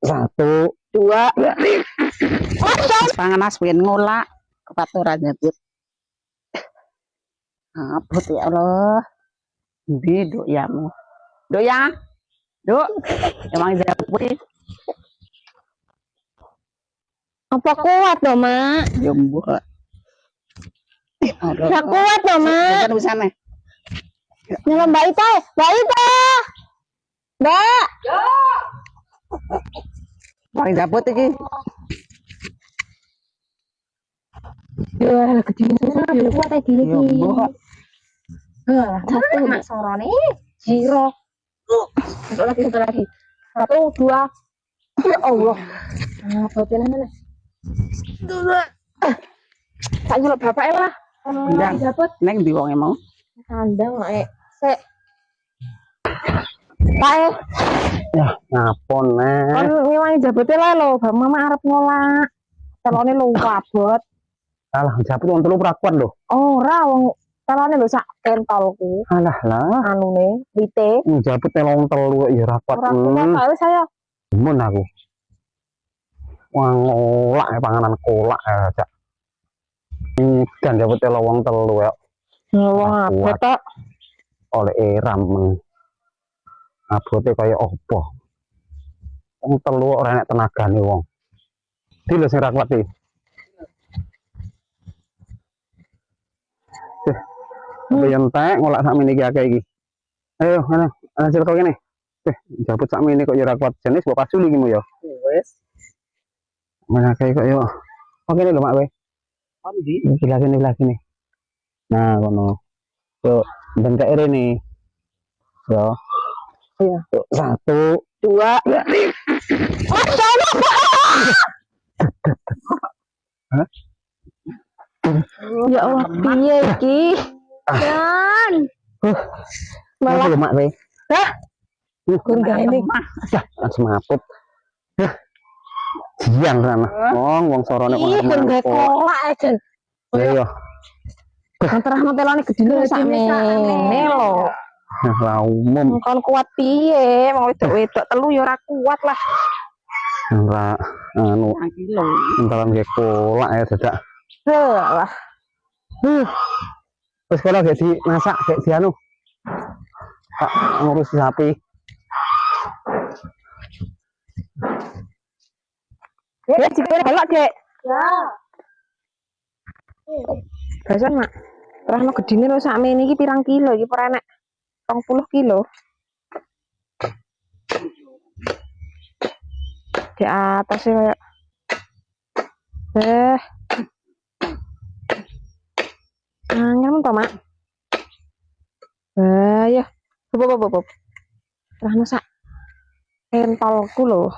1, 2. Panganas wen ngolak kepaturan nyebut. Apa ya Allah. Ndi duk yamu. Duk ya. Duk. Emang jabut. Apa kuat loh, Mak? Jumbo. Gak kuat loh, Mak. Kan bisa nih. Nyala Mbak Ita. Mbak Ita. Mbak. Emang jabut iki. Ya, gede ya kuat kayak gini. Jumbo. Satu Mak Sorone. Zero. Satu lagi. 1, 2. Ya Allah. Nah, batin mana? Tak nyelok bapak lah. Ndang. Dapat. Neng ndi wong mau? Kandang nek. Sik. Pak. Ya, ngapun nek. Kon ngewangi jabute lah lho, Bang Mama arep ngolak. Telone lho kabot. Alah, jabut wong telu prakuat lho. Ora wong telone lho sak pentolku. Alah lah. Anune, wite. Jabut telong telu ya rapat. Ora kuat saya. Mun aku. Wong ngolak panganan kolak aja. Ikan jabut telo wong telu ya. Wong betok Oleh eram. Abote kaya opo. Wong telu ora enek tenagane wong. Di lho sing ra kuat iki. Tapi entek ngolak sakmene iki akeh iki. Ayo, hasil kok kene. Jabut sakmene kok ya ora kuat jenis mbok pasuli iki mu ya. Wis. Mana kayak kok yo. Oke nih lho Mak we. Oh ndi? Belah sini. Nah, kono. Yo, bentek rene. Yo. Iya. 1, 2. Hah? ya Allah piye iki? Kan. Malah lho Mak we. Hah? Kun gawe iki. Dah, semaput. Siang sana. Wong sorone kono. Iya, kun gawe kolak aja. Iya. Antara telone gedine sakmene lho. Lah umum. Kon kuat piye? Wong wedok-wedok telu ya ora kuat lah. Ora anu kilo. Entaran ge kolak ya dadak. Lah. Wis kono gek dimasak, gek dianu. Pak ngurus sapi. Ya, dikene elok, Dek. Ya. Basan, Mak. Terahno gedine lho sakmene iki pirang kilo iki ora enek 20 kilo. Di atas sih kayak angin toh Mak. Ya. Bob. Terahno sak pentolku lho.